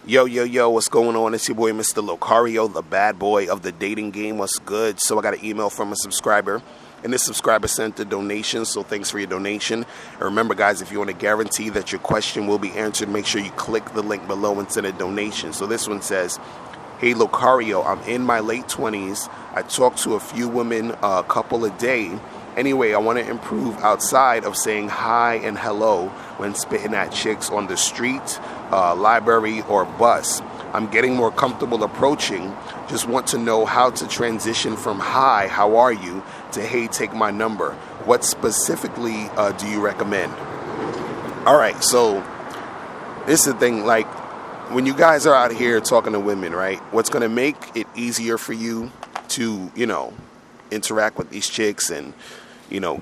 Yo, yo, yo, what's going on? It's your boy, Mr. Locario, the bad boy of the dating game. What's good? So I got an email from a subscriber, and this subscriber sent a donation, so thanks for your donation. And remember, guys, if you want to guarantee that your question will be answered, make sure you click the link below and send a donation. So this one says, hey, Locario, I'm in my late 20s. I talk to a few women a couple a day. Anyway, I want to improve outside of saying hi and hello when spitting at chicks on the street, library, or bus. I'm getting more comfortable approaching. Just want to know how to transition from hi, how are you, to hey, take my number. What specifically do you recommend? All right, so this is the thing, like, when you guys are out here talking to women, right, what's going to make it easier for you to, interact with these chicks and,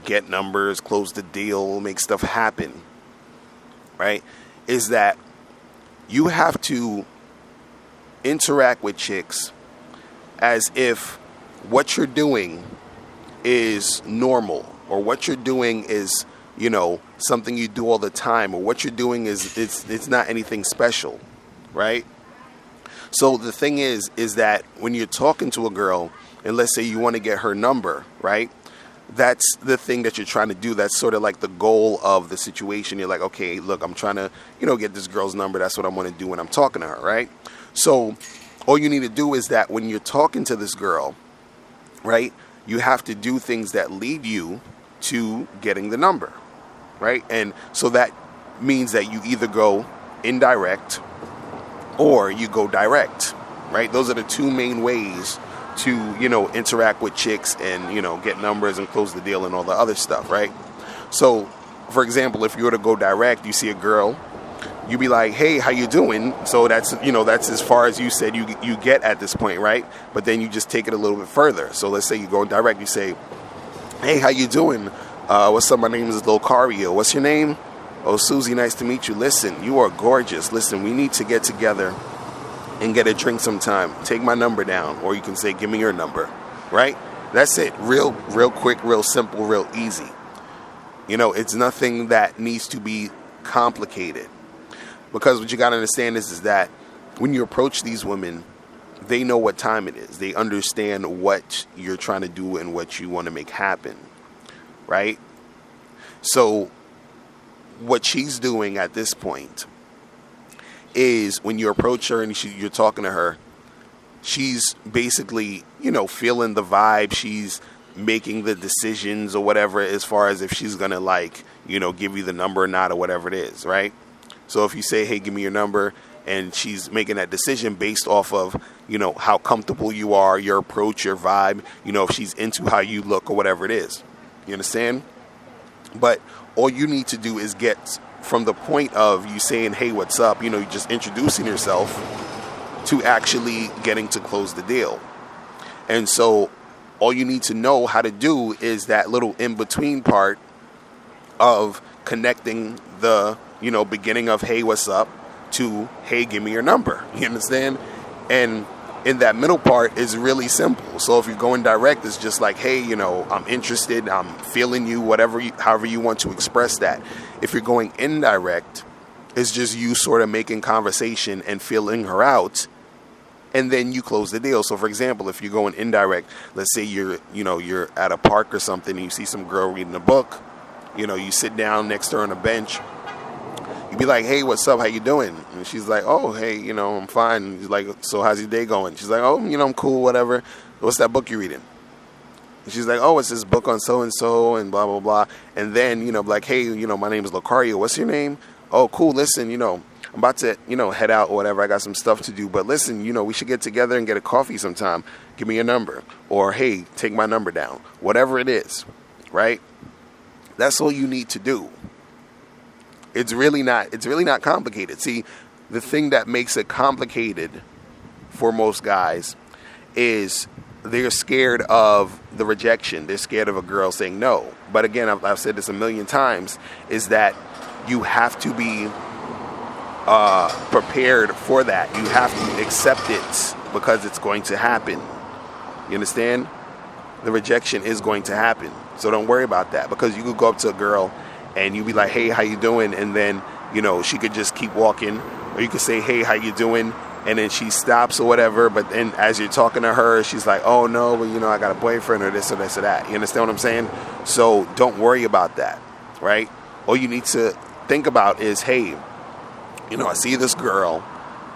get numbers, close the deal, make stuff happen, right, is that you have to interact with chicks as if what you're doing is normal, or what you're doing is, something you do all the time, or what you're doing is it's not anything special, right? So the thing is that when you're talking to a girl, and let's say you want to get her number, right? That's the thing that you're trying to do. That's sort of like the goal of the situation. You're like, okay, look, I'm trying to, get this girl's number. That's what I want to do when I'm talking to her, right? So all you need to do is that when you're talking to this girl, right, you have to do things that lead you to getting the number, right? And so that means that you either go indirect or you go direct, right? Those are the two main ways to, interact with chicks and, get numbers and close the deal and all the other stuff, right? So, for example, if you were to go direct, you see a girl, you be like, hey, how you doing? So that's as far as you said you get at this point, right? But then you just take it a little bit further. So let's say you go direct, you say, hey, how you doing? What's up? My name is Locario. What's your name? Oh, Susie, nice to meet you. Listen, you are gorgeous. Listen, we need to get together and get a drink sometime. Take my number down. Or you can say, give me your number, right? That's it. Real quick, real simple, real easy. It's nothing that needs to be complicated. Because what you got to understand is that when you approach these women, they know what time it is. They understand what you're trying to do and what you want to make happen, right? So what she's doing at this point is when you approach her and you're talking to her, she's basically, feeling the vibe. She's making the decisions or whatever as far as if she's going to give you the number or not or whatever it is, right? So if you say, hey, give me your number, and she's making that decision based off of, how comfortable you are, your approach, your vibe, if she's into how you look or whatever it is. You understand? But all you need to do is get from the point of you saying, hey, what's up? You just introducing yourself to actually getting to close the deal. And so all you need to know how to do is that little in-between part of connecting the, beginning of, hey, what's up, to, hey, give me your number. You understand? And in that middle part is really simple. So if you're going direct, it's just like, hey, I'm interested, I'm feeling you, however you want to express that. If you're going indirect, it's just you sort of making conversation and feeling her out, and then you close the deal. So for example, if you're going indirect, let's say you're at a park or something and you see some girl reading a book, you sit down next to her on a bench. You'd be like, hey, what's up? How you doing? And she's like, oh, hey, I'm fine. He's like, so how's your day going? She's like, oh, I'm cool, whatever. What's that book you're reading? And she's like, oh, it's this book on so-and-so and blah, blah, blah. And then, like, hey, my name is Locario. What's your name? Oh, cool. Listen, I'm about to, head out or whatever. I got some stuff to do. But listen, we should get together and get a coffee sometime. Give me your number. Or, hey, take my number down. Whatever it is, right? That's all you need to do. It's really not complicated. See, the thing that makes it complicated for most guys is they're scared of the rejection. They're scared of a girl saying no. But again, I've said this a million times, is that you have to be prepared for that. You have to accept it because it's going to happen. You understand? The rejection is going to happen. So don't worry about that, because you could go up to a girl and you be like, hey, how you doing? And then she could just keep walking, or you could say, hey, how you doing? And then she stops or whatever, but then as you're talking to her, she's like, oh no, well, I got a boyfriend or this or this or that. You understand what I'm saying? So don't worry about that, right? All you need to think about is, hey, I see this girl,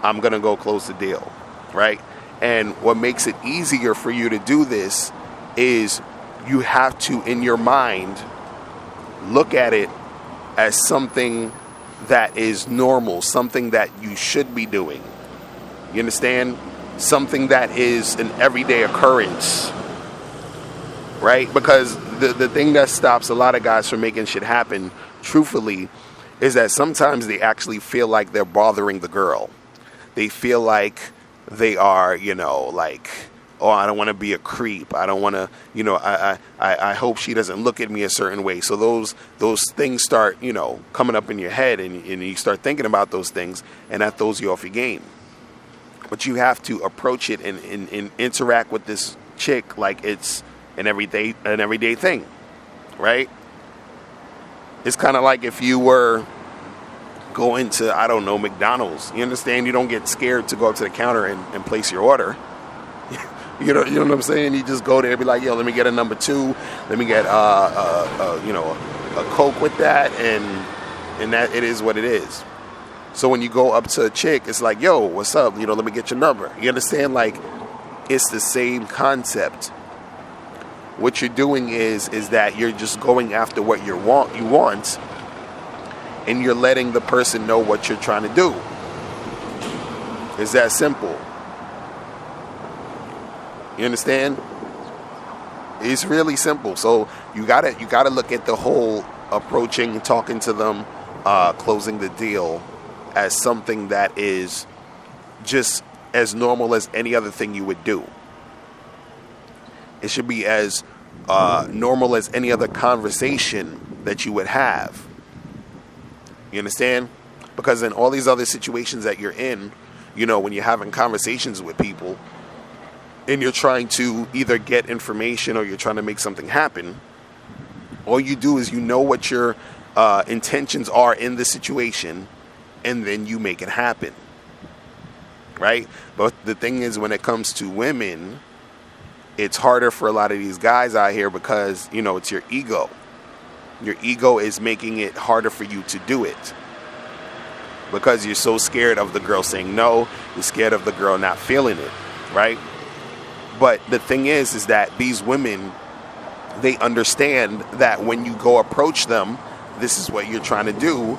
I'm going to go close the deal, right? And what makes it easier for you to do this is you have to, in your mind, look at it as something that is normal, something that you should be doing. You understand? Something that is an everyday occurrence, right? Because the thing that stops a lot of guys from making shit happen, truthfully, is that sometimes they actually feel like they're bothering the girl. They feel like they are, like, oh, I don't want to be a creep. I don't want to, I hope she doesn't look at me a certain way. So those things start, coming up in your head, and you start thinking about those things, and that throws you off your game. But you have to approach it and interact with this chick like it's an everyday thing, right? It's kind of like if you were going to, I don't know, McDonald's. You understand? You don't get scared to go up to the counter and place your order. You know what I'm saying? You just go there and be like, yo, let me get a number 2. Let me get a Coke with that, and that it is what it is. So when you go up to a chick, it's like, yo, what's up? Let me get your number. You understand? Like, it's the same concept. What you're doing is that you're just going after what you want, and you're letting the person know what you're trying to do. It's that simple. You understand? It's really simple. So you gotta look at the whole approaching, talking to them, closing the deal as something that is just as normal as any other thing you would do. It should be as normal as any other conversation that you would have. You understand? Because in all these other situations that you're in, when you're having conversations with people and you're trying to either get information or you're trying to make something happen, all you do is what your intentions are in the situation, and then you make it happen, right? But the thing is, when it comes to women, it's harder for a lot of these guys out here because, it's your ego. Your ego is making it harder for you to do it because you're so scared of the girl saying no. You're scared of the girl not feeling it, right? But the thing is that these women, they understand that when you go approach them, this is what you're trying to do.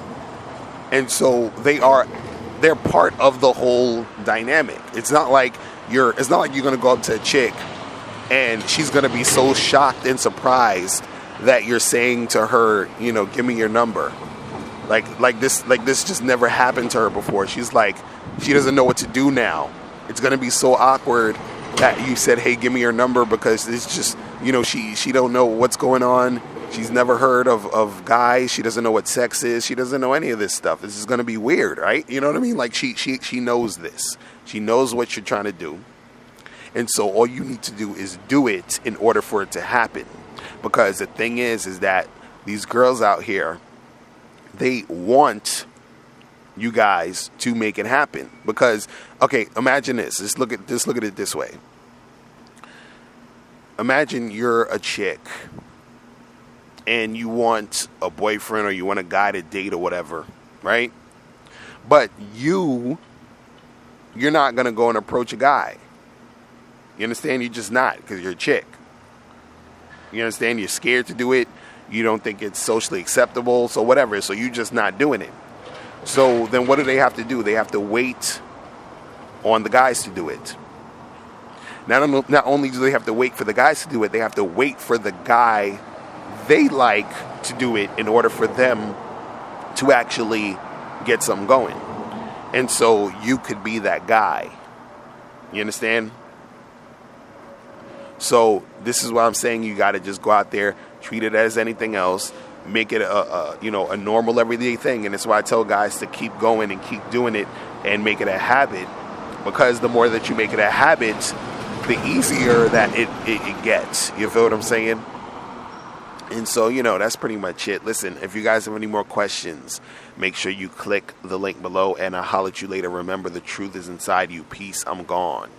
And so they're part of the whole dynamic. It's not like you're going to go up to a chick and she's going to be so shocked and surprised that you're saying to her, give me your number. Like this just never happened to her before. She's like, she doesn't know what to do now. It's going to be so awkward that you said, hey, give me your number, because it's just, she don't know what's going on. She's never heard of guys. She doesn't know what sex is. She doesn't know any of this stuff. This is going to be weird, right? You know what I mean? Like, she knows this. She knows what you're trying to do. And so all you need to do is do it in order for it to happen. Because the thing is that these girls out here, they want you guys to make it happen. Because, okay, imagine this. Just look at it this way. Imagine you're a chick and you want a boyfriend or you want a guy to date or whatever, right? But you're not going to go and approach a guy. You understand? You're just not, because you're a chick. You understand? You're scared to do it. You don't think it's socially acceptable, so whatever. So you're just not doing it. So then what do they have to do? They have to wait on the guys to do it. Not only do they have to wait for the guys to do it, they have to wait for the guy they like to do it in order for them to actually get something going. And so you could be that guy. You understand? So this is why I'm saying you got to just go out there, treat it as anything else, make it a normal everyday thing. And that's why I tell guys to keep going and keep doing it and make it a habit, because the more that you make it a habit, the easier that it gets. You feel what I'm saying? And so, that's pretty much it. Listen, if you guys have any more questions, make sure you click the link below, and I'll holler at you later. Remember, the truth is inside you. Peace. I'm gone.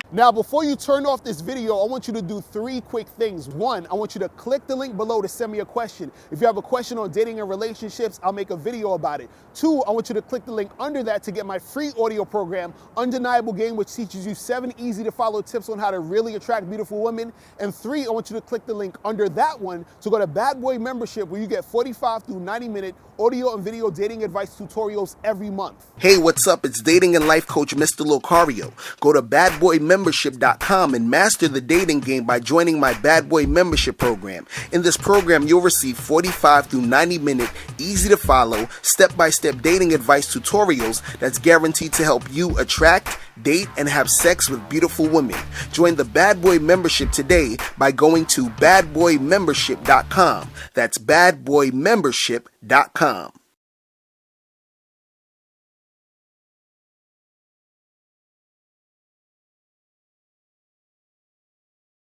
Now, before you turn off this video, I want you to do 3 quick things. 1, I want you to click the link below to send me a question. If you have a question on dating and relationships, I'll make a video about it. 2, I want you to click the link under that to get my free audio program, Undeniable Game, which teaches you 7 easy-to-follow tips on how to really attract beautiful women. And 3, I want you to click the link under that one to go to Bad Boy Membership, where you get 45 through 90-minute audio and video dating advice tutorials every month. Hey, what's up? It's dating and life coach Mr. Locario. Go to badboymembership.com and master the dating game by joining my Bad Boy Membership program. In this program, you'll receive 45 through 90-minute, easy-to-follow, step-by-step dating advice tutorials that's guaranteed to help you attract, date, and have sex with beautiful women. Join the Bad Boy Membership today by going to badboymembership.com. That's badboymembership.com.